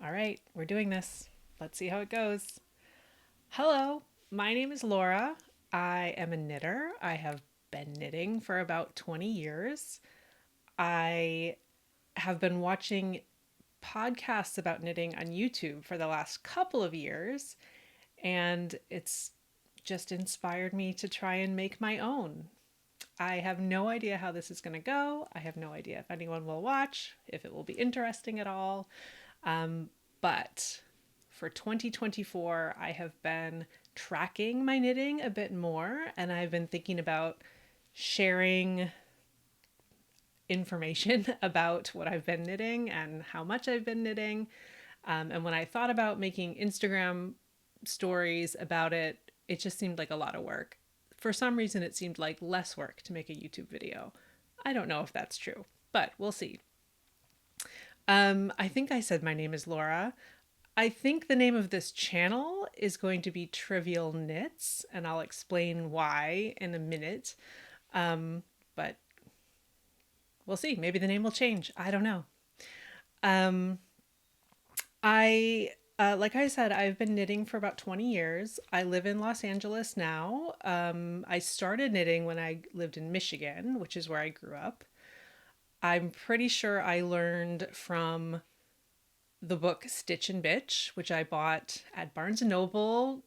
All right, we're doing this. Let's see how it goes. Hello, my name is Laura. I am a knitter. I have been knitting for about 20 years. I have been watching podcasts about knitting on YouTube for the last couple of years, and it's just inspired me to try and make my own. I have no idea how this is going to go. I have no idea if anyone will watch, if it will be interesting at all. But for 2024, I have been tracking my knitting a bit more, and I've been thinking about sharing information about what I've been knitting and how much I've been knitting. And when I thought about making Instagram stories about it, it just seemed like a lot of work. For some reason, it seemed like less work to make a YouTube video. I don't know if that's true, but we'll see. I think I said my name is Laura. I think the name of this channel is going to be Trivial Knits, and I'll explain why in a minute. But we'll see. Maybe the name will change. I don't know. Like I said, I've been knitting for about 20 years. I live in Los Angeles now. I started knitting when I lived in Michigan, which is where I grew up. I'm pretty sure I learned from the book Stitch and Bitch, which I bought at Barnes & Noble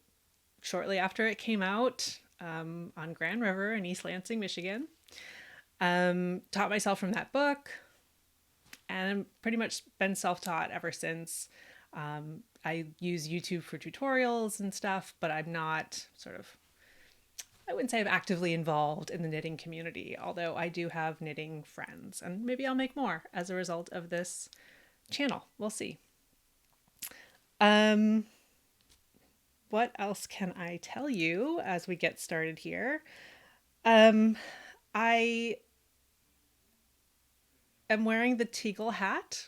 shortly after it came out on Grand River in East Lansing, Michigan. Taught myself from that book and pretty much been self-taught ever since. I use YouTube for tutorials and stuff, but I'm not I wouldn't say I'm actively involved in the knitting community, although I do have knitting friends, and maybe I'll make more as a result of this channel. We'll see. What else can I tell you as we get started here? I am wearing the Tegel Hat.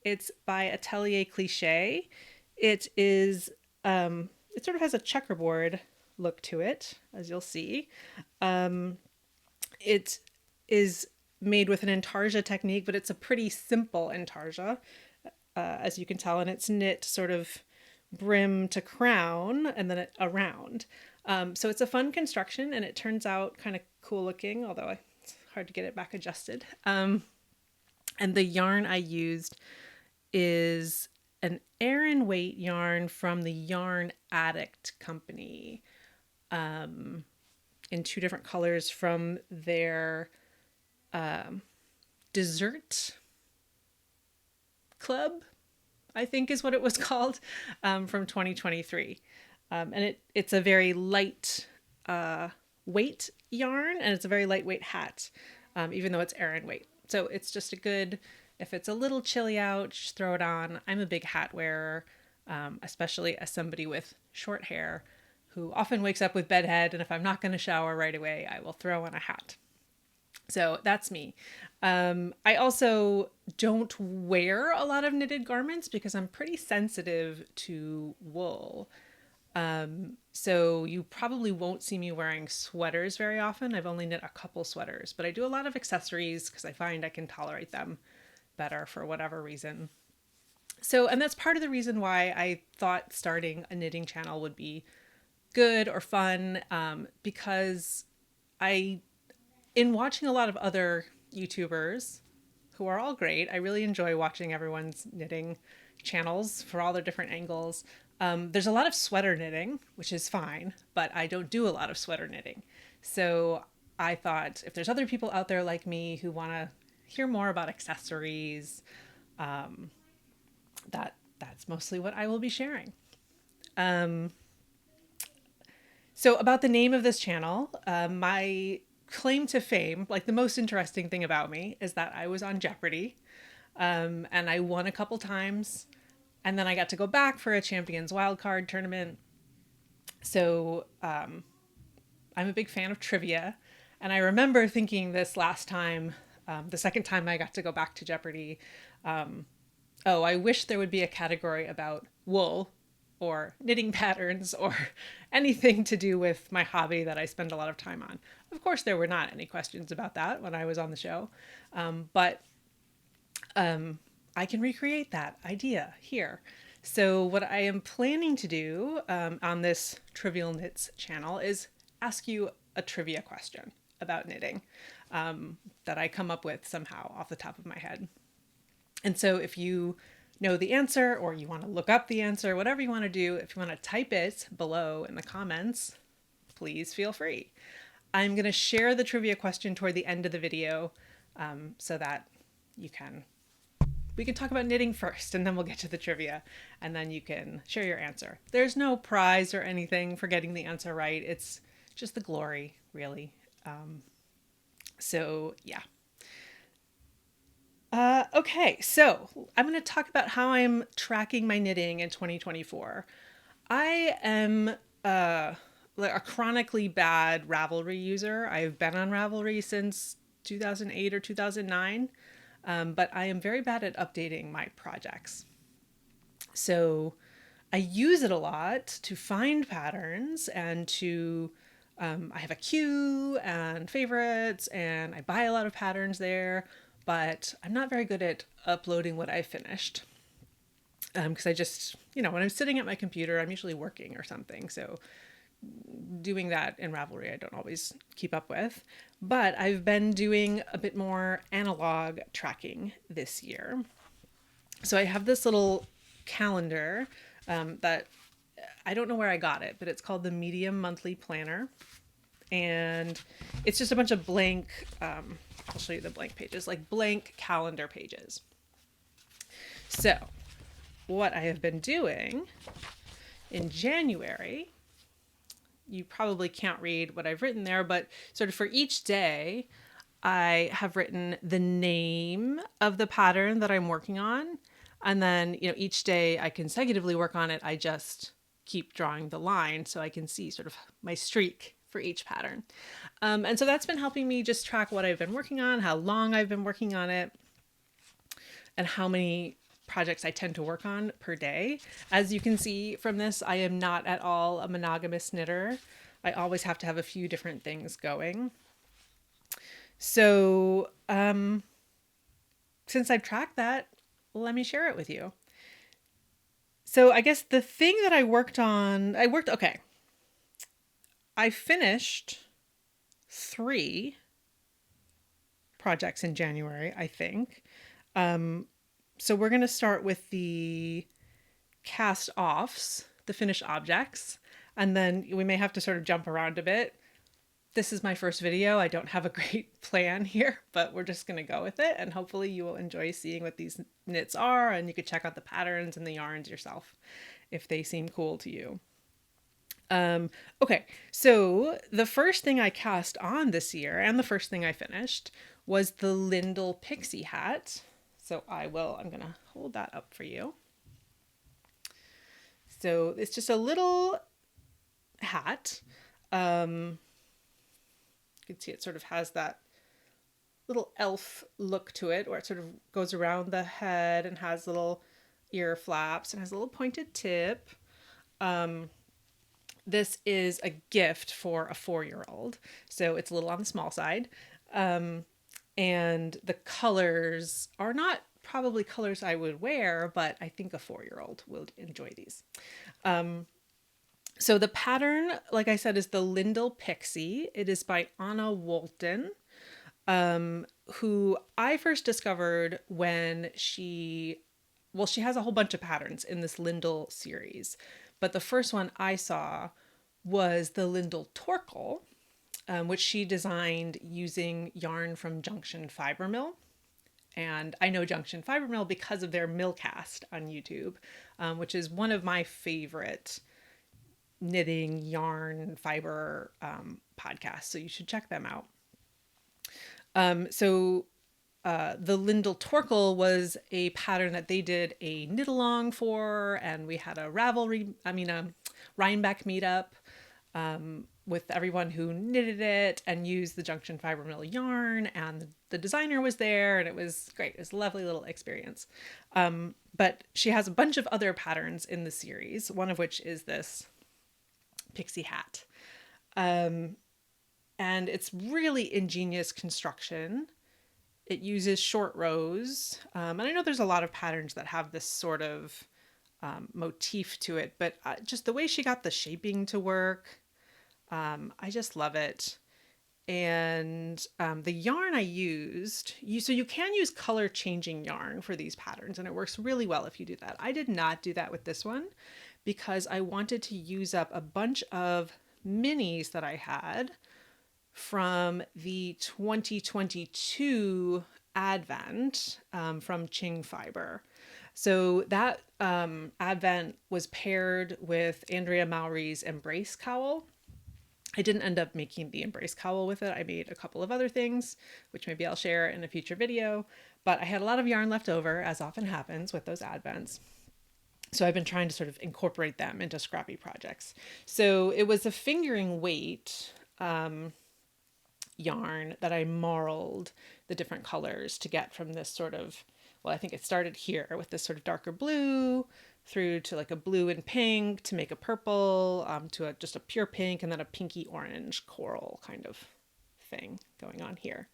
It's by Atelier Cliche. It is, it sort of has a checkerboard look to it, as you'll see. It is made with an intarsia technique, but it's a pretty simple intarsia, as you can tell, and it's knit sort of brim to crown and then around. So it's a fun construction, and it turns out kind of cool looking, although it's hard to get it back adjusted. And the yarn I used is an Aran weight yarn from the Yarn Addict company, in two different colors from their dessert club, I think is what it was called, from 2023. And it's a very light weight yarn, and it's a very lightweight hat, even though it's Aran weight. So it's just a good, if it's a little chilly out, just throw it on. I'm a big hat wearer, especially as somebody with short hair who often wakes up with bedhead, and if I'm not going to shower right away, I will throw on a hat. So that's me. I also don't wear a lot of knitted garments because I'm pretty sensitive to wool. So you probably won't see me wearing sweaters very often. I've only knit a couple sweaters, but I do a lot of accessories because I find I can tolerate them better for whatever reason. So, and that's part of the reason why I thought starting a knitting channel would be good or fun, because in watching a lot of other YouTubers who are all great, I really enjoy watching everyone's knitting channels for all their different angles. There's a lot of sweater knitting, which is fine, but I don't do a lot of sweater knitting. So I thought if there's other people out there like me who want to hear more about accessories, that's mostly what I will be sharing. So about the name of this channel, my claim to fame, like the most interesting thing about me, is that I was on Jeopardy, and I won a couple times, and then I got to go back for a Champions Wildcard tournament. So I'm a big fan of trivia, and I remember thinking this last time, the second time I got to go back to Jeopardy, oh, I wish there would be a category about wool or knitting patterns or anything to do with my hobby that I spend a lot of time on. Of course, there were not any questions about that when I was on the show. But I can recreate that idea here. So what I am planning to do on this Trivial Knits channel is ask you a trivia question about knitting that I come up with somehow off the top of my head. And so if you know the answer or you want to look up the answer, whatever you want to do, if you want to type it below in the comments, please feel free. I'm going to share the trivia question toward the end of the video so that we can talk about knitting first and then we'll get to the trivia and then you can share your answer. There's no prize or anything for getting the answer right. It's just the glory, really. So yeah. Okay, so I'm going to talk about how I'm tracking my knitting in 2024. I am a chronically bad Ravelry user. I've been on Ravelry since 2008 or 2009, but I am very bad at updating my projects. So I use it a lot to find patterns and to I have a queue and favorites, and I buy a lot of patterns there, but I'm not very good at uploading what I finished. Because I just, when I'm sitting at my computer, I'm usually working or something. So doing that in Ravelry, I don't always keep up with. But I've been doing a bit more analog tracking this year. So I have this little calendar that I don't know where I got it, but it's called the Medium Monthly Planner. And it's just a bunch of blank, I'll show you the blank pages, like blank calendar pages. So what I have been doing in January, you probably can't read what I've written there, but sort of for each day, I have written the name of the pattern that I'm working on. And then, each day I consecutively work on it. I just keep drawing the line so I can see sort of my streak for each pattern. And so that's been helping me just track what I've been working on, how long I've been working on it, and how many projects I tend to work on per day. As you can see from this, I am not at all a monogamous knitter. I always have to have a few different things going. So since I've tracked that, let me share it with you. So I guess the thing that I worked on, I finished 3 projects in January, I think. So we're going to start with the cast offs, the finished objects, and then we may have to sort of jump around a bit. This is my first video. I don't have a great plan here, but we're just going to go with it. And hopefully you will enjoy seeing what these knits are, and you could check out the patterns and the yarns yourself if they seem cool to you. Okay, so the first thing I cast on this year and the first thing I finished was the Lindal Pixie Hat. So I'm going to hold that up for you. So it's just a little hat. You can see it sort of has that little elf look to it, where it sort of goes around the head and has little ear flaps and has a little pointed tip. This is a gift for a 4-year-old, so it's a little on the small side. And the colors are not probably colors I would wear, but I think a 4-year-old will enjoy these. So the pattern, like I said, is the Lindal Pixie. It is by Ona Wöldten, who I first discovered when she has a whole bunch of patterns in this Lindal series. But the first one I saw was the Lindal Torkel, which she designed using yarn from Junction Fiber Mill. And I know Junction Fiber Mill because of their Millcast on YouTube, which is one of my favorite knitting, yarn, fiber podcasts. So you should check them out. The Lindal Torkel was a pattern that they did a knit along for, and we had a Rhinebeck meetup with everyone who knitted it and used the Junction Fiber Mill yarn, and the designer was there, and it was great. It was a lovely little experience. But she has a bunch of other patterns in the series, one of which is this pixie hat. And it's really ingenious construction. It uses short rows. And I know there's a lot of patterns that have this sort of motif to it, but just the way she got the shaping to work, I just love it. And the yarn I used, so you can use color changing yarn for these patterns, and it works really well if you do that. I did not do that with this one because I wanted to use up a bunch of minis that I had from the 2022 Advent from Qing Fibre. So that Advent was paired with Andrea Mowry's Embrace Cowl. I didn't end up making the Embrace Cowl with it. I made a couple of other things, which maybe I'll share in a future video, but I had a lot of yarn left over, as often happens with those Advents. So I've been trying to sort of incorporate them into scrappy projects. So it was a fingering weight yarn that I marled the different colors to get from this sort of, well, I think it started here with this sort of darker blue through to like a blue and pink to make a purple, to just a pure pink, and then a pinky orange coral kind of thing going on here.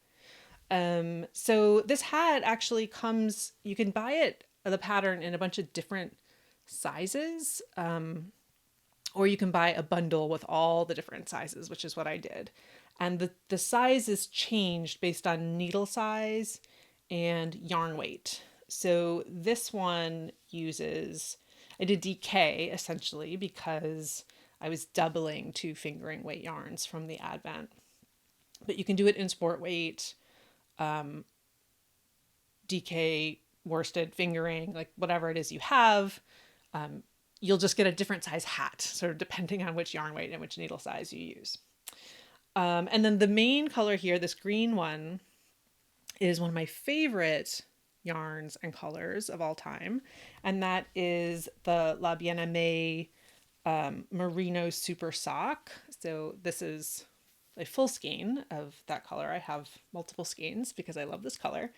So this hat actually comes, you can buy it, the pattern, in a bunch of different sizes, or you can buy a bundle with all the different sizes, which is what I did. And the size is changed based on needle size and yarn weight. So this one uses, I did DK essentially because I was doubling 2 fingering weight yarns from the Advent. But you can do it in sport weight, DK, worsted, fingering, like whatever it is you have. You'll just get a different size hat, sort of depending on which yarn weight and which needle size you use. And then the main color here, this green one, is one of my favorite yarns and colors of all time. And that is the La Bien Aimée Merino Super Sock. So this is a full skein of that color. I have multiple skeins because I love this color.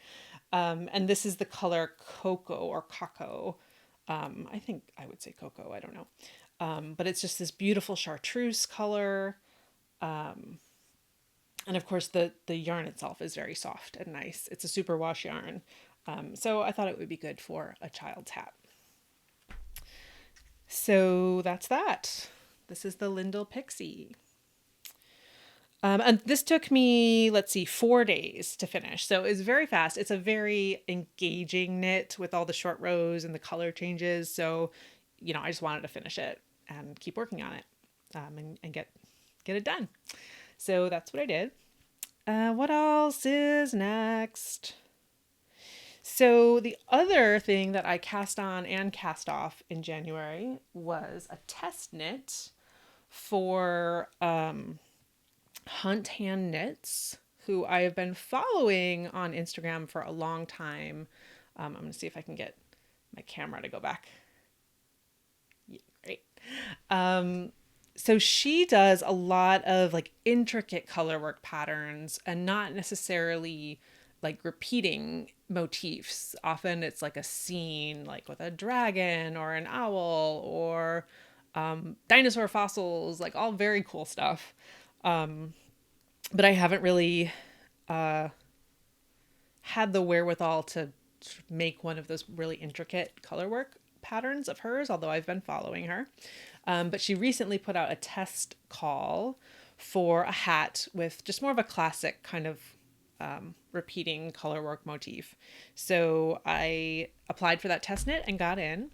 And this is the color Kokko or Kokko. I think I would say Kokko, I don't know. But it's just this beautiful chartreuse color. And of course the yarn itself is very soft and nice. It's a super wash yarn. So I thought it would be good for a child's hat. So that's that. This is the Lindal Pixie. And this took me, 4 days to finish. So it's very fast. It's a very engaging knit with all the short rows and the color changes. So, I just wanted to finish it and keep working on it, and get it done. So that's what I did. What else is next? So the other thing that I cast on and cast off in January was a test knit for Hunt Hand Knits, who I have been following on Instagram for a long time. I'm going to see if I can get my camera to go back. Yeah, great. So she does a lot of intricate color work patterns and not necessarily repeating motifs. Often it's a scene with a dragon or an owl or dinosaur fossils, all very cool stuff. But I haven't really had the wherewithal to make one of those really intricate color work patterns of hers, although I've been following her. But she recently put out a test call for a hat with just more of a classic kind of repeating color work motif. So I applied for that test knit and got in.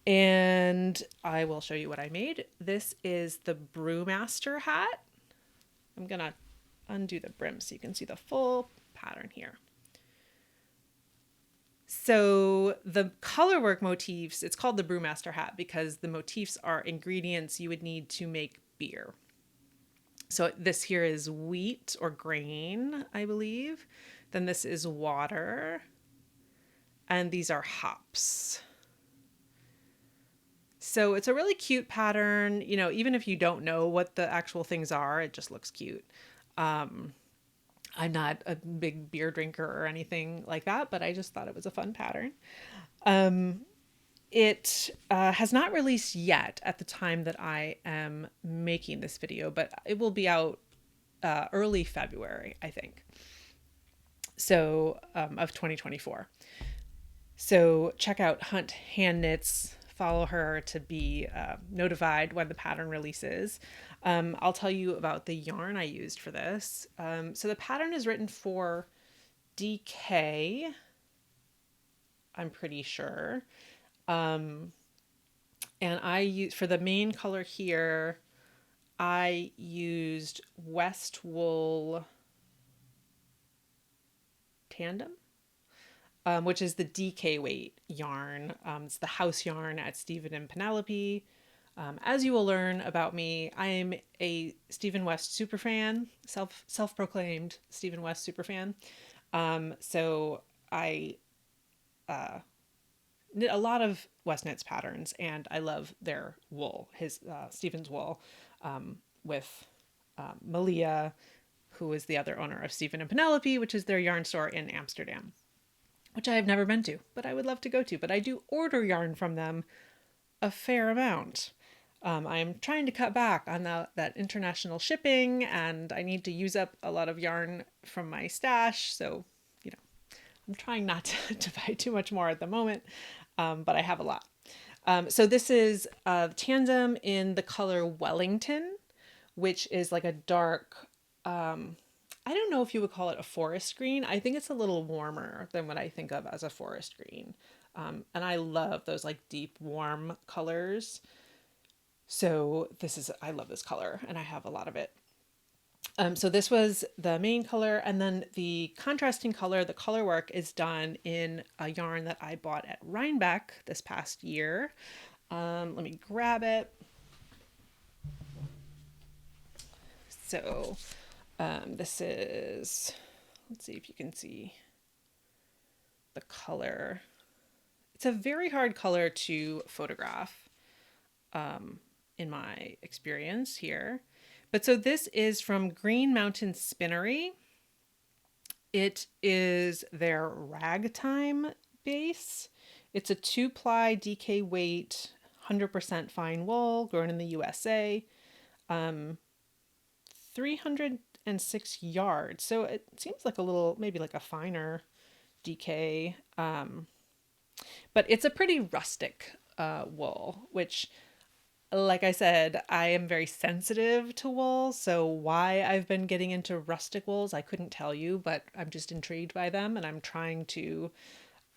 And I will show you what I made. This is the Brewmaster Hat. I'm going to undo the brim so you can see the full pattern here. So the colorwork motifs, it's called the Brewmaster Hat because the motifs are ingredients you would need to make beer. So this here is wheat or grain, I believe. Then this is water. And these are hops. So it's a really cute pattern. Even if you don't know what the actual things are, it just looks cute. I'm not a big beer drinker or anything like that, but I just thought it was a fun pattern. It has not released yet at the time that I am making this video, but it will be out early February, I think. So of 2024. So check out Hunt Hand Knits. Follow her to be notified when the pattern releases. I'll tell you about the yarn I used for this. So the pattern is written for DK, I'm pretty sure. And I use, for the main color here, I used Westwool Tandem, which is the DK weight yarn. It's the house yarn at Stephen and Penelope. As you will learn about me, I am a Stephen West superfan, self-proclaimed Stephen West superfan. So I knit a lot of Westknits patterns, and I love their wool, his Stephen's wool, with Malia, who is the other owner of Stephen and Penelope, which is their yarn store in Amsterdam, which I have never been to, but I would love to go to. But I do order yarn from them a fair amount. I'm trying to cut back on that international shipping, and I need to use up a lot of yarn from my stash. So, I'm trying not to buy too much more at the moment, but I have a lot. So this is Tandem in the color Wellington, which is like a dark, I don't know if you would call it a forest green. I think it's a little warmer than what I think of as a forest green. And I love those like deep, warm colors. So I love this color, and I have a lot of it. So this was the main color, and then the contrasting color, the color work is done in a yarn that I bought at Rhinebeck this past year. Let me grab it. So this is, let's see if you can see the color. It's a very hard color to photograph in my experience here. But so this is from Green Mountain Spinnery. It is their Ragg-Time base. It's a 2-ply DK weight, 100% fine wool, grown in the USA. 306 yards. So it seems like a little, maybe like a finer DK. But it's a pretty rustic wool, which, like I said, I am very sensitive to wool, so why I've been getting into rustic wools, I couldn't tell you, but I'm just intrigued by them, and I'm trying to,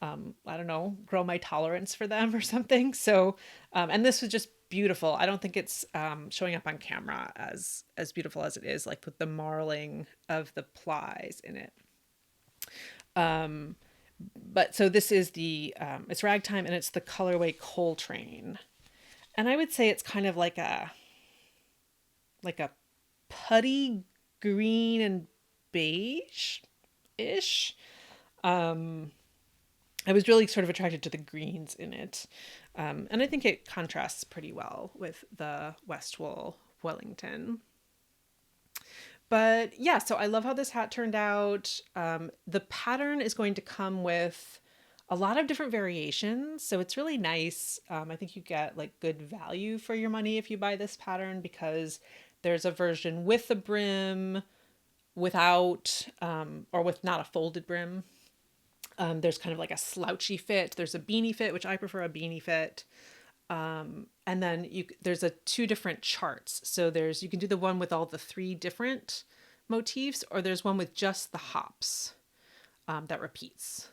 I don't know, grow my tolerance for them or something. So, and this was just beautiful. I don't think it's showing up on camera as beautiful as it is, like with the marling of the plies in it. But so this is it's Ragtime, and it's the colorway Coltrane. And I would say it's kind of like a putty green and beige-ish. I was really sort of attracted to the greens in it. And I think it contrasts pretty well with the Westwool Wellington. But yeah, so I love how this hat turned out. The pattern is going to come with a lot of different variations, so it's really nice. I think you get like good value for your money if you buy this pattern, because there's a version with the brim, without, or with not a folded brim. There's kind of like a slouchy fit. There's a beanie fit, which I prefer a beanie fit. And then there's two different charts. So you can do the one with all the 3 different motifs, or there's one with just the hops that repeats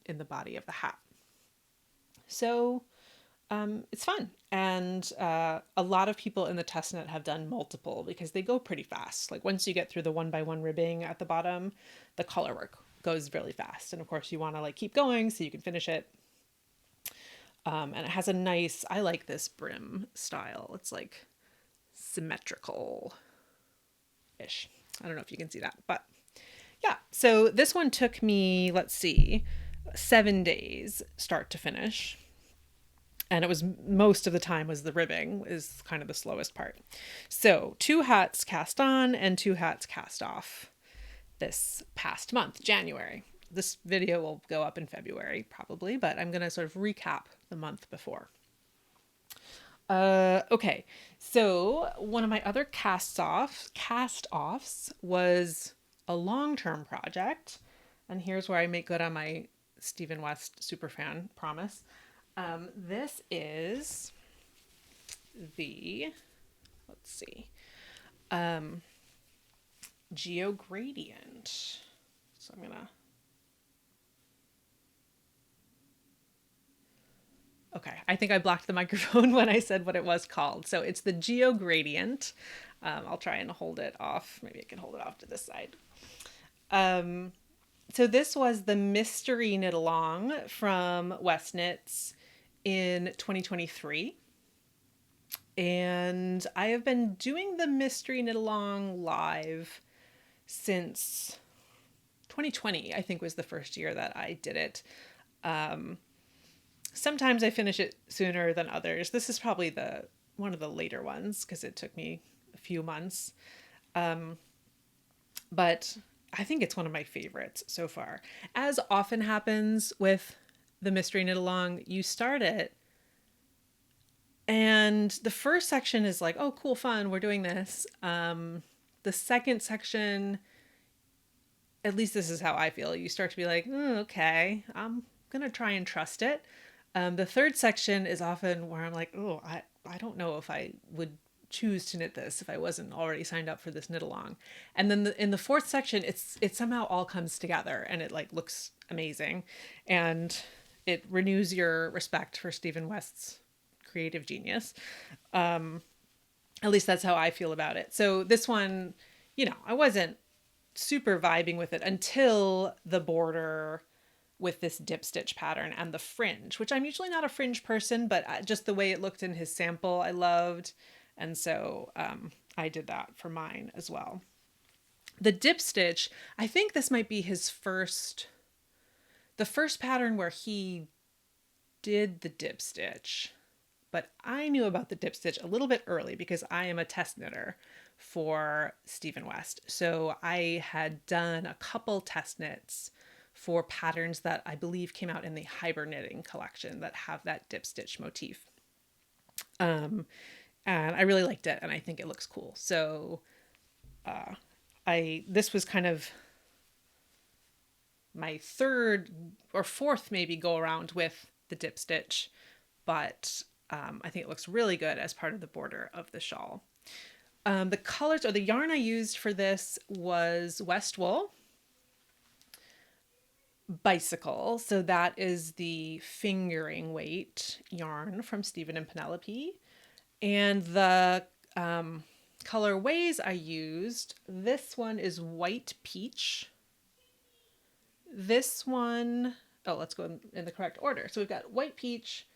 in the body of the hat. So it's fun. And a lot of people in the testnet have done multiple, because they go pretty fast. Like once you get through the 1x1 ribbing at the bottom, the color work goes really fast. And of course you want to like keep going so you can finish it. And it has a nice, I like this brim style. It's like symmetrical-ish. I don't know if you can see that, but yeah. So this one took me, let's see, 7 days start to finish. And it was, most of the time was the ribbing is kind of the slowest part. So 2 hats cast on and 2 hats cast off this past month, January. This video will go up in February probably, but I'm going to sort of recap the month before. Okay, so one of my other cast-offs was a long-term project. And here's where I make good on my Stephen West superfan promise. This is the, let's see, Geogradient. So I'm gonna, okay, I think I blocked the microphone when I said what it was called. So it's the Geogradient. I'll try and hold it off. Maybe I can hold it off to this side. So this was the mystery knit along from Westknits in 2023. And I have been doing the mystery knit along live since 2020, I think was the first year that I did it. Sometimes I finish it sooner than others. This is probably one of the later ones because it took me a few months. But I think it's one of my favorites so far. As often happens with the mystery knit along, you start it and the first section is like, oh, cool, fun, we're doing this. The second section, at least this is how I feel, you start to be like, okay, I'm going to try and trust it. The third section is often where I'm like, oh, I don't know if I would choose to knit this if I wasn't already signed up for this knit along. And then in the fourth section, it somehow all comes together and it like looks amazing. And it renews your respect for Stephen West's creative genius. At least that's how I feel about it. So this one, I wasn't super vibing with it until the border with this dip stitch pattern and the fringe, which I'm usually not a fringe person, but just the way it looked in his sample, I loved. And so I did that for mine as well. The dip stitch, I think this might be the first pattern where he did the dip stitch. But I knew about the dip stitch a little bit early because I am a test knitter for Stephen West. So I had done a couple test knits for patterns that I believe came out in the Hyber knitting collection that have that dip stitch motif. And I really liked it and I think it looks cool. So this was kind of my third or fourth maybe go around with the dip stitch, but I think it looks really good as part of the border of the shawl. The colors or the yarn I used for this was Westwool Bicycle. So that is the fingering weight yarn from Stephen and Penelope. And the colorways I used, this one is White Peach. This one, let's go in the correct order. So we've got White Peach.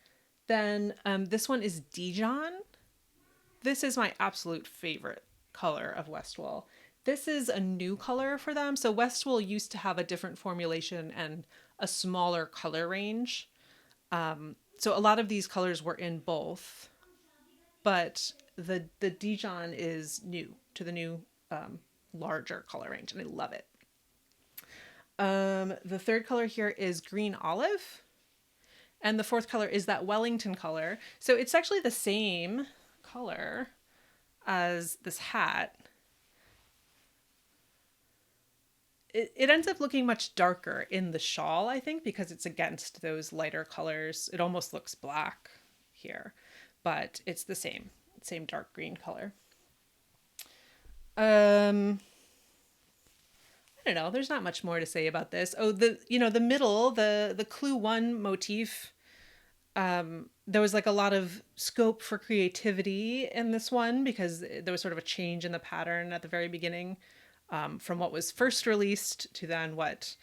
Then this one is Dijon. This is my absolute favorite color of Westwool. This is a new color for them. So Westwool used to have a different formulation and a smaller color range. So a lot of these colors were in both, but the Dijon is new to the new larger color range, and I love it. The third color here is Green Olive. And the fourth color is that Wellington color. So it's actually the same color as this hat. It ends up looking much darker in the shawl, I think, because it's against those lighter colors. It almost looks black here, but it's the same dark green color. I don't know. There's not much more to say about this. Oh, the middle, the clue 1 motif. There was like a lot of scope for creativity in this one because there was sort of a change in the pattern at the very beginning, from what was first released to then what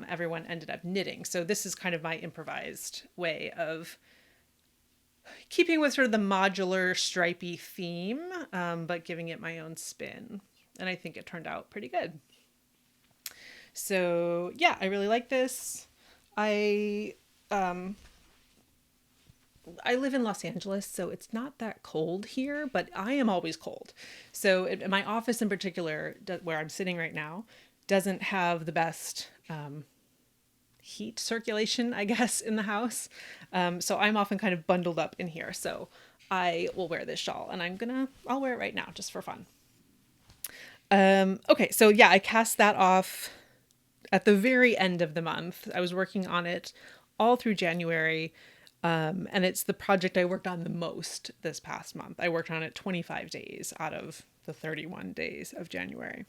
everyone ended up knitting. So this is kind of my improvised way of keeping with sort of the modular stripy theme, but giving it my own spin. And I think it turned out pretty good. So yeah, I really like this. I live in Los Angeles, so it's not that cold here, but I am always cold. So my office in particular, where I'm sitting right now, doesn't have the best heat circulation, I guess, in the house. So I'm often kind of bundled up in here. So I will wear this shawl, and I'll wear it right now just for fun. Okay, so yeah, I cast that off at the very end of the month. I was working on it all through January. And it's the project I worked on the most this past month. I worked on it 25 days out of the 31 days of January.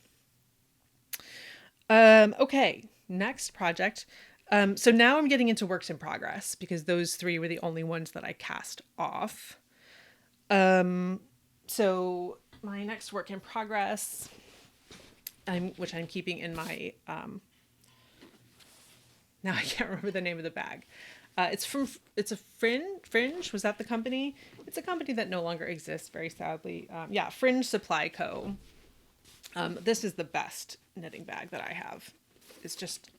Okay, next project. So now I'm getting into works in progress because those three were the only ones that I cast off. So my next work in progress, which I'm keeping in my, now I can't remember the name of the bag. It's a Fringe. Was that the company? It's a company that no longer exists, very sadly. Yeah, Fringe Supply Co. This is the best knitting bag that I have. It's just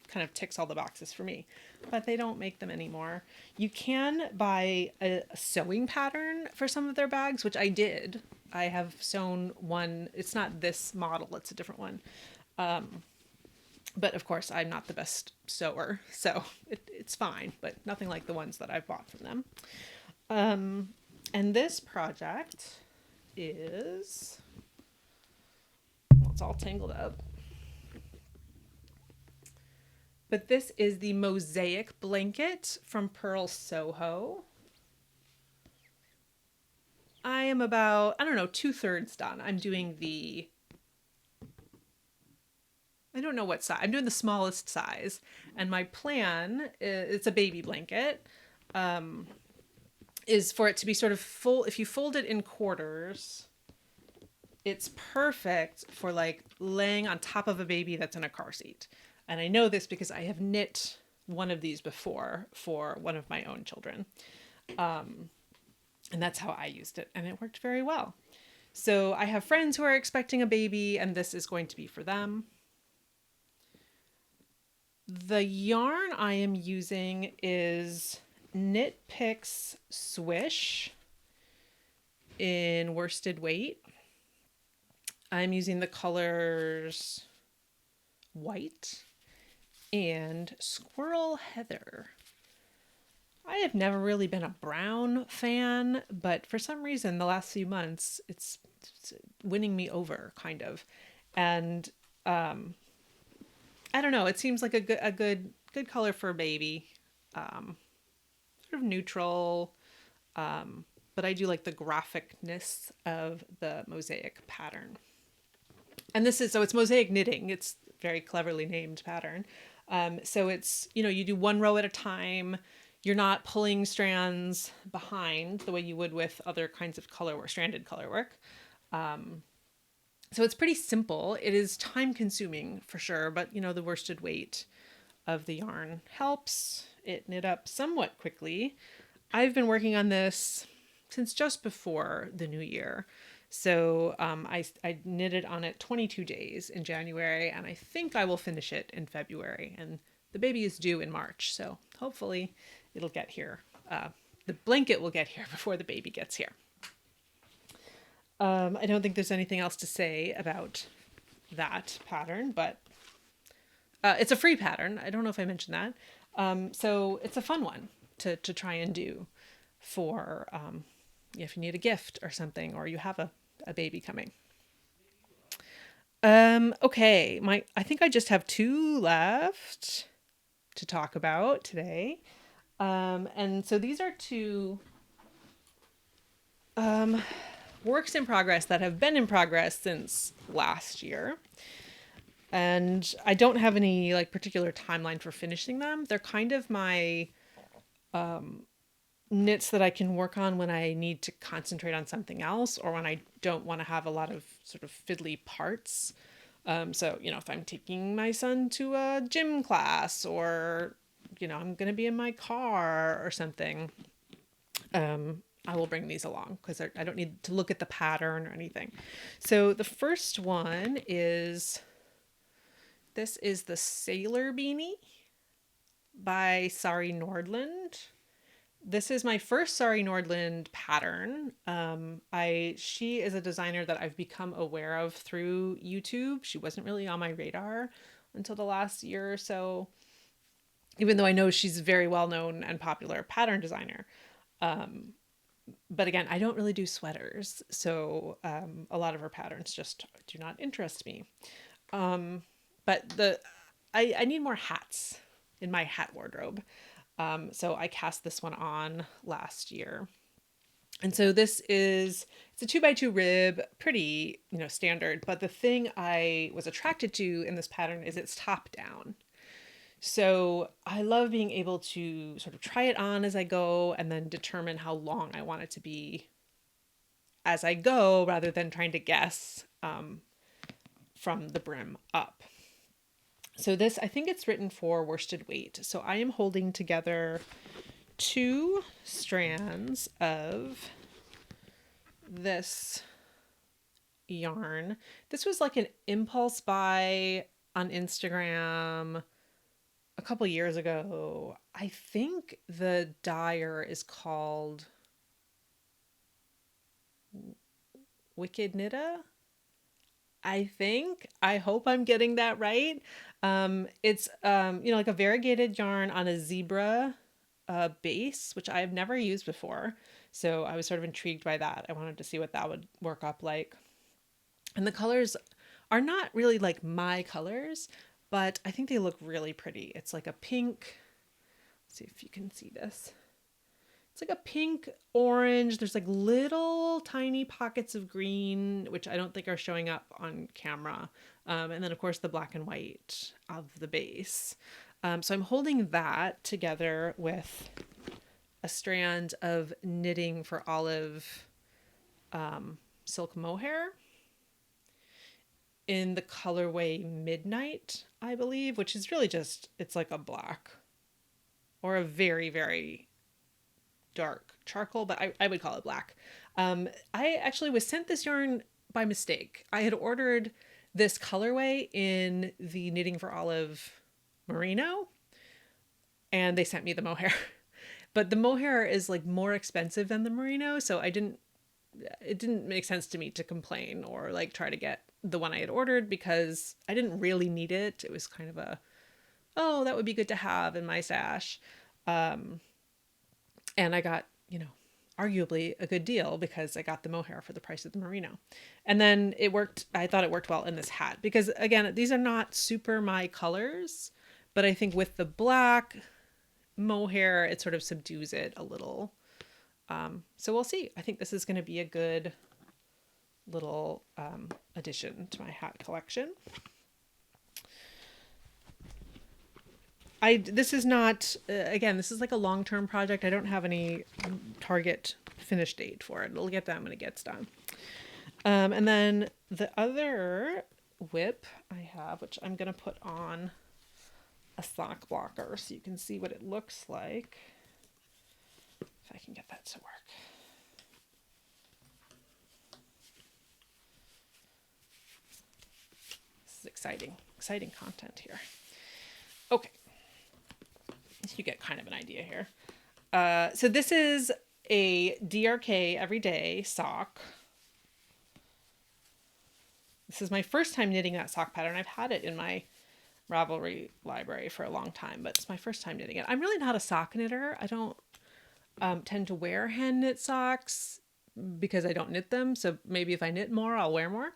kind of ticks all the boxes for me, but they don't make them anymore. You can buy a sewing pattern for some of their bags, which I did. I have sewn one. It's not this model. It's a different one. But of course, I'm not the best sewer, so it's fine, but nothing like the ones that I've bought from them. And this project is, well, it's all tangled up. But this is the Mosaic blanket from Purl Soho. I am about, I don't know, 2/3 done. I'm doing the, I don't know what size. I'm doing the smallest size. And my plan, it's a baby blanket, is for it to be sort of full. If you fold it in quarters, it's perfect for like laying on top of a baby that's in a car seat. And I know this because I have knit one of these before for one of my own children. And that's how I used it. And it worked very well. So I have friends who are expecting a baby, and this is going to be for them. The yarn I am using is Knit Picks Swish in worsted weight. I'm using the colors white and squirrel heather. I have never really been a brown fan, but for some reason the last few months it's winning me over, kind of. And I don't know. It seems like a good color for a baby. Sort of neutral, but I do like the graphicness of the mosaic pattern. And this is, so it's mosaic knitting. It's very cleverly named pattern. So it's, you do one row at a time. You're not pulling strands behind the way you would with other kinds of color work, stranded color work. So it's pretty simple. It is time consuming for sure, but the worsted weight of the yarn helps it knit up somewhat quickly. I've been working on this since just before the new year. So I knitted on it 22 days in January, and I think I will finish it in February. And the baby is due in March, so hopefully it'll get here. The blanket will get here before the baby gets here. I don't think there's anything else to say about that pattern, but it's a free pattern. I don't know if I mentioned that. So it's a fun one to try and do for if you need a gift or something, or you have a baby coming. Okay, I think I just have 2 left to talk about today. And so these are 2 works in progress that have been in progress since last year. And I don't have any particular timeline for finishing them. They're kind of my knits that I can work on when I need to concentrate on something else, or when I don't want to have a lot of sort of fiddly parts. So, if I'm taking my son to a gym class, or, I'm going to be in my car or something, I will bring these along because I don't need to look at the pattern or anything. So the first one is, this is the Sailor Beanie by Sari Nordlund. This is my first Sari Nordlund pattern. She is a designer that I've become aware of through YouTube. She wasn't really on my radar until the last year or so, even though I know she's a very well-known and popular pattern designer. But again, I don't really do sweaters, so a lot of her patterns just do not interest me. But I need more hats in my hat wardrobe. So I cast this one on last year. And so it's a 2x2 rib, pretty, standard. But the thing I was attracted to in this pattern is it's top down. So I love being able to sort of try it on as I go and then determine how long I want it to be as I go, rather than trying to guess from the brim up. So this, I think it's written for worsted weight. So I am holding together 2 strands of this yarn. This was like an impulse buy on Instagram a couple years ago. I think the dyer is called Wicked Knitta. I hope I'm getting that right. It's like a variegated yarn on a zebra base, which I've never used before. So I was sort of intrigued by that. I wanted to see what that would work up like. And the colors are not really like my colors, but I think they look really pretty. It's like a pink. Let's see if you can see this. It's like a pink orange. There's like little tiny pockets of green, which I don't think are showing up on camera. And then of course the black and white of the base. So I'm holding that together with a strand of Knitting for Olive silk mohair in the colorway Midnight, I believe, which is really just, it's like a black or a very, very dark charcoal, but I would call it black. I actually was sent this yarn by mistake. I had ordered this colorway in the Knitting for Olive Merino, and they sent me the mohair. But the mohair is like more expensive than the Merino, so it didn't make sense to me to complain or like try to get the one I had ordered, because I didn't really need it. It was kind of oh, that would be good to have in my stash. And I got, arguably a good deal because I got the mohair for the price of the Merino. And then it worked. I thought it worked well in this hat because, again, these are not super my colors, but I think with the black mohair, it sort of subdues it a little. So we'll see. I think this is going to be a good little addition to my hat collection. This is not, again, this is like a long-term project. I don't have any target finish date for it. It'll get done when it gets done. And then the other whip I have, which I'm going to put on a sock blocker so you can see what it looks like. If I can get that to work. This is exciting content here. Okay. You get kind of an idea here. So this is a DRK Everyday sock. This is my first time knitting that sock pattern. I've had it in my Ravelry library for a long time, but it's my first time knitting it. I'm really not a sock knitter. I don't tend to wear hand knit socks because I don't knit them. So maybe if I knit more, I'll wear more.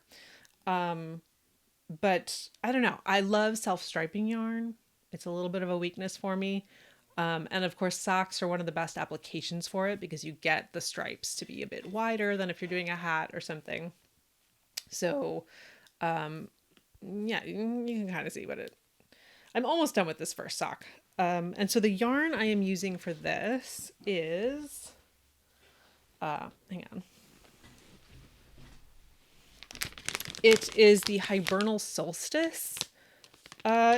But I don't know. I love self-striping yarn. It's a little bit of a weakness for me. And of course, socks are one of the best applications for it because you get the stripes to be a bit wider than if you're doing a hat or something. So, yeah, you can kind of see I'm almost done with this first sock. And so the yarn I am using for this is, hang on. It is the Hibernal Solstice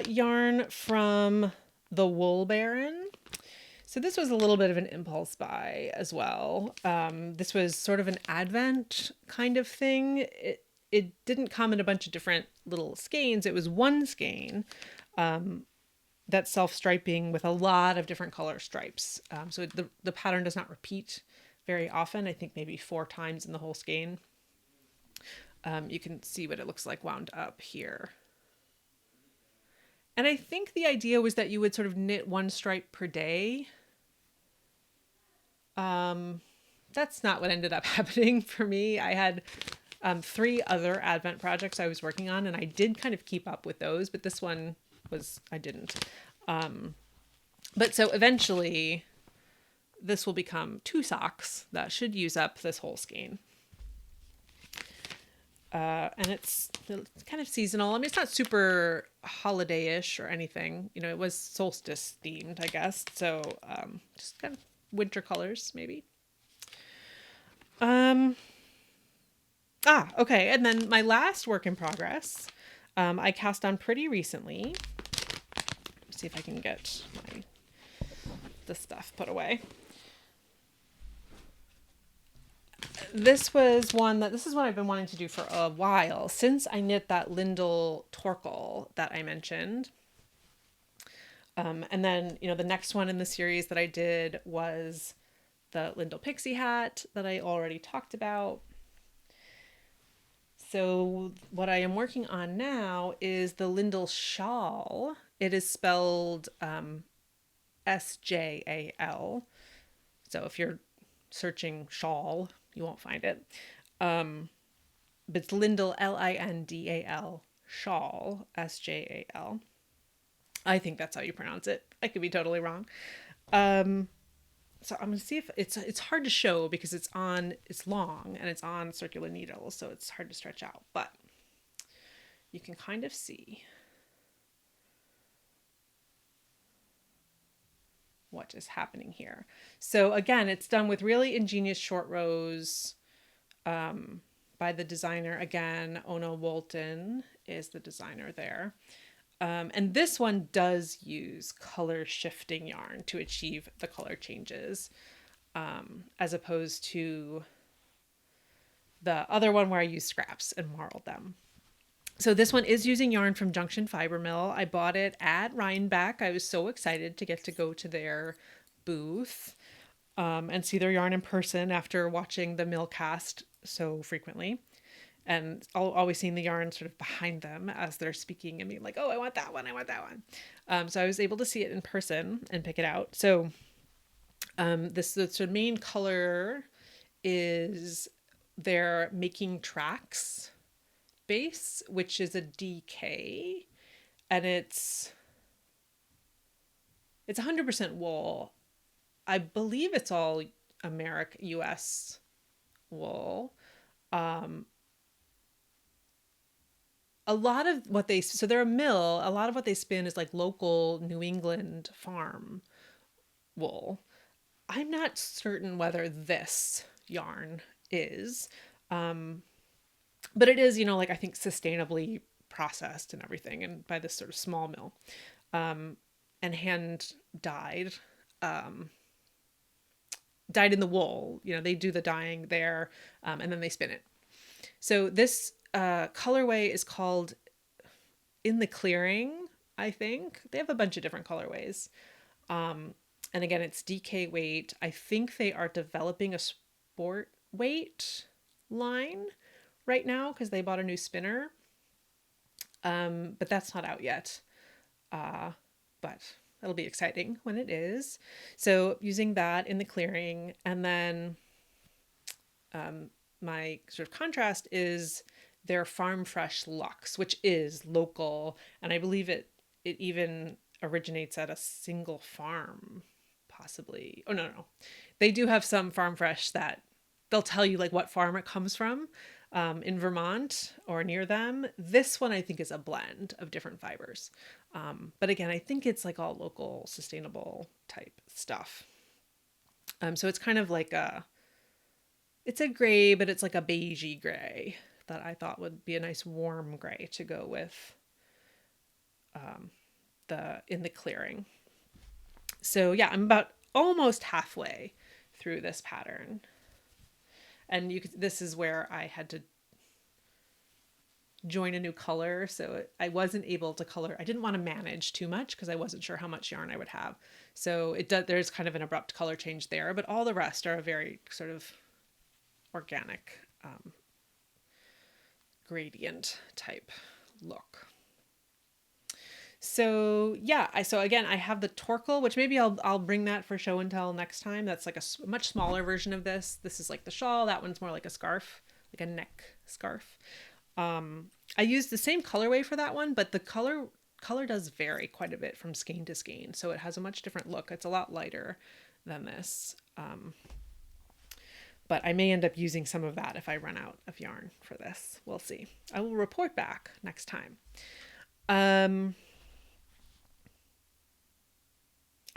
yarn from the Wool Baron. So this was a little bit of an impulse buy as well. This was sort of an Advent kind of thing. It didn't come in a bunch of different little skeins. It was one skein that's self-striping with a lot of different color stripes. So the pattern does not repeat very often. I think maybe 4 times in the whole skein. You can see what it looks like wound up here. And I think the idea was that you would sort of knit 1 stripe per day. That's not what ended up happening for me. I had 3 other Advent projects I was working on, and I did kind of keep up with those, but this one I didn't. But so eventually this will become 2 socks that should use up this whole skein. And it's kind of seasonal. I mean, it's not super holiday-ish or anything. You know, it was solstice themed, I guess. So just kind of winter colors, maybe. Okay. And then my last work in progress, I cast on pretty recently. Let's see if I can get the stuff put away. This is one I've been wanting to do for a while, since I knit that Lindal Torkel that I mentioned. And then, you know, the next one in the series that I did was the Lindal Pixie Hat that I already talked about. So what I am working on now is the Lindal Shawl. It is spelled SJAL. So if you're searching shawl, you won't find it. But it's Lindal, Lindal, shawl, SJAL. I think that's how you pronounce it. I could be totally wrong. So I'm gonna see if it's hard to show because it's long and it's on circular needles, so it's hard to stretch out, but you can kind of see what is happening here. So again, it's done with really ingenious short rows by the designer. Again, Ona Wöldten is the designer there. And this one does use color shifting yarn to achieve the color changes, as opposed to the other one where I used scraps and marled them. So this one is using yarn from Junction Fiber Mill. I bought it at Rhinebeck. I was so excited to get to go to their booth and see their yarn in person after watching the mill cast so frequently. And always seeing the yarn sort of behind them as they're speaking and being like, oh, I want that one. I want that one. So I was able to see it in person and pick it out. So the sort of main color is their Making Tracks base, which is a DK, and it's 100% wool. I believe it's all US wool. A lot of what so they're a mill, a lot of what they spin is like local New England farm wool. I'm not certain whether this yarn is, but it is, you know, like I think sustainably processed and everything, and by this sort of small mill, and hand dyed, dyed in the wool. You know, they do the dyeing there, and then they spin it. So this colorway is called In the Clearing, I think. They have a bunch of different colorways. And again, it's DK weight. I think they are developing a sport weight line right now because they bought a new spinner. But that's not out yet. But it'll be exciting when it is. So using that In the Clearing, and then my sort of contrast is their Farm Fresh Luxe, which is local, and I believe it even originates at a single farm, possibly. Oh, no. They do have some Farm Fresh that they'll tell you like what farm it comes from in Vermont or near them. This one I think is a blend of different fibers. But again, I think it's like all local, sustainable type stuff. So it's kind of like it's a gray, but it's like a beigey gray that I thought would be a nice warm gray to go with the In the Clearing. So yeah, I'm about almost halfway through this pattern. And this is where I had to join a new color. So I wasn't able to color. I didn't want to manage too much because I wasn't sure how much yarn I would have. So there's kind of an abrupt color change there, but all the rest are a very sort of organic gradient type look. So yeah, so again, I have the Torkel, which maybe I'll bring that for show and tell next time. That's like a much smaller version of this. This is like the shawl. That one's more like a scarf, like a neck scarf. I used the same colorway for that one, but the color color does vary quite a bit from skein to skein. So it has a much different look. It's a lot lighter than this. But I may end up using some of that if I run out of yarn for this. We'll see. I will report back next time. I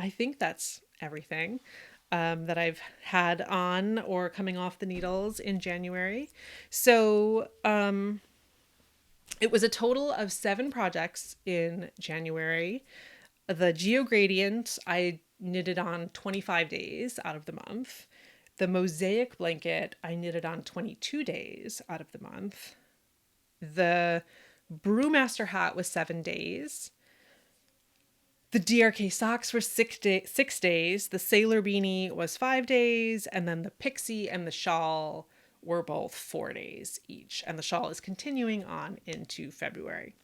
think that's everything that I've had on or coming off the needles in January. So it was a total of 7 projects in January. The Geogradient I knitted on 25 days out of the month. The Mosaic blanket I knitted on 22 days out of the month. The Brewmaster hat was 7 days. The DRK socks were 6 days. The Sailor beanie was 5 days. And then the Pixie and the shawl were both 4 days each. And the shawl is continuing on into February.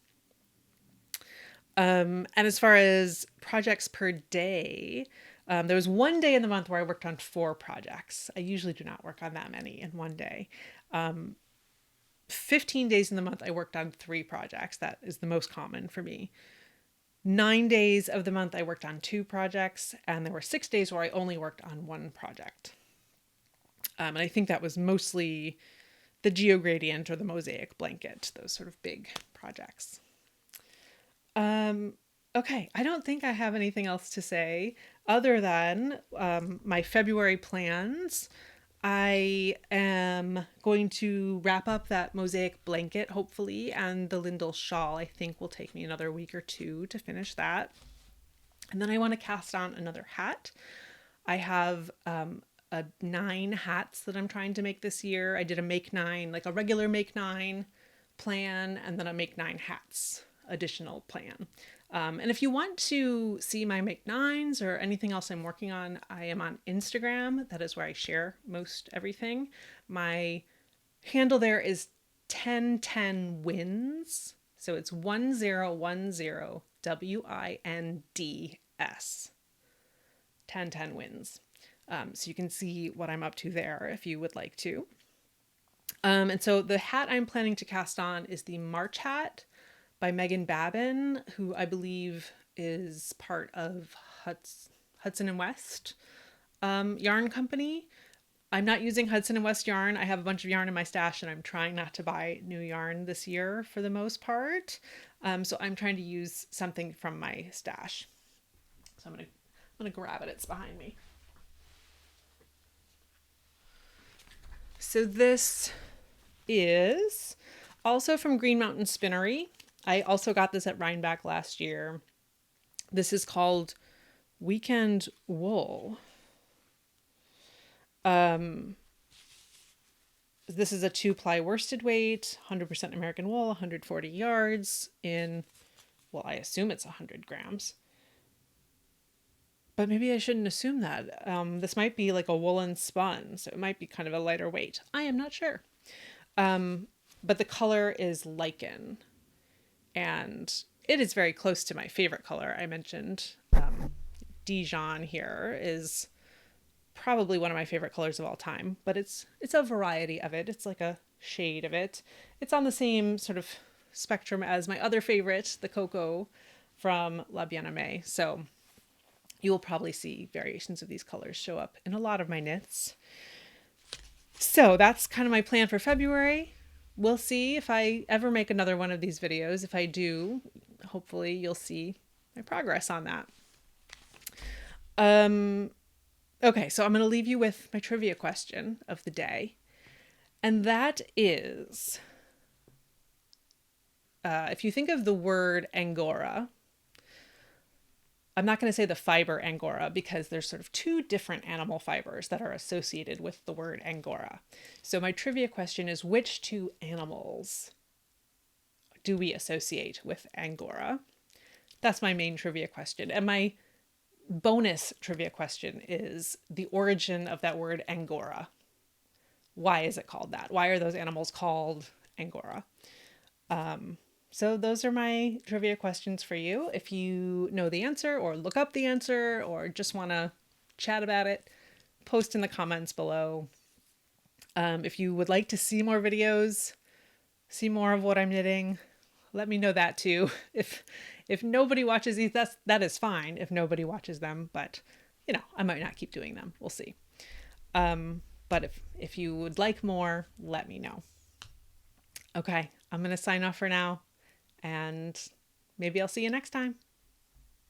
And as far as projects per day, there was one day in the month where I worked on 4 projects. I usually do not work on that many in one day. 15 days in the month, I worked on 3 projects. That is the most common for me. 9 days of the month, I worked on 2 projects, and there were 6 days where I only worked on 1 project. And I think that was mostly the Geogradient or the Mosaic blanket, those sort of big projects. Okay, I don't think I have anything else to say other than my February plans. I am going to wrap up that Mosaic blanket, hopefully, and the Lindal shawl, I think, will take me another week or 2 to finish that. And then I want to cast on another hat. I have 9 hats that I'm trying to make this year. I did a make 9, like a regular make 9 plan, and then a make 9 hats additional plan. And if you want to see my make 9s or anything else I'm working on, I am on Instagram. That is where I share most everything. My handle there is 1010 wins. So it's 1010 WINDS. 1010 wins. So you can see what I'm up to there if you would like to. And so the hat I'm planning to cast on is the March hat by Megan Babin, who I believe is part of Hudson and West yarn company. I'm not using Hudson and West yarn. I have a bunch of yarn in my stash and I'm trying not to buy new yarn this year for the most part. So I'm trying to use something from my stash. So I'm gonna grab it. It's behind me. So this is also from Green Mountain Spinnery. I also got this at Rhinebeck last year. This is called Weekend Wool. This is a 2-ply worsted weight, 100% American wool, 140 yards in, well, I assume it's 100 grams. But maybe I shouldn't assume that. This might be like a woolen spun, so it might be kind of a lighter weight. I am not sure. But the color is lichen. And it is very close to my favorite color. I mentioned Dijon here is probably one of my favorite colors of all time, but it's a variety of it. It's like a shade of it. It's on the same sort of spectrum as my other favorite, the Kokko from Bien Aimée. So you will probably see variations of these colors show up in a lot of my knits. So that's kind of my plan for February. We'll see if I ever make another one of these videos. If I do, hopefully you'll see my progress on that. Okay, so I'm going to leave you with my trivia question of the day. And that is, if you think of the word Angora, I'm not going to say the fiber Angora because there's sort of 2 different animal fibers that are associated with the word Angora. So my trivia question is, which 2 animals do we associate with Angora? That's my main trivia question. And my bonus trivia question is the origin of that word Angora. Why is it called that? Why are those animals called Angora? So those are my trivia questions for you. If you know the answer or look up the answer or just want to chat about it, post in the comments below. If you would like to see more videos, see more of what I'm knitting, let me know that too. if nobody watches these, that is fine if nobody watches them, but you know, I might not keep doing them. We'll see. But if you would like more, let me know. Okay, I'm going to sign off for now, and maybe I'll see you next time.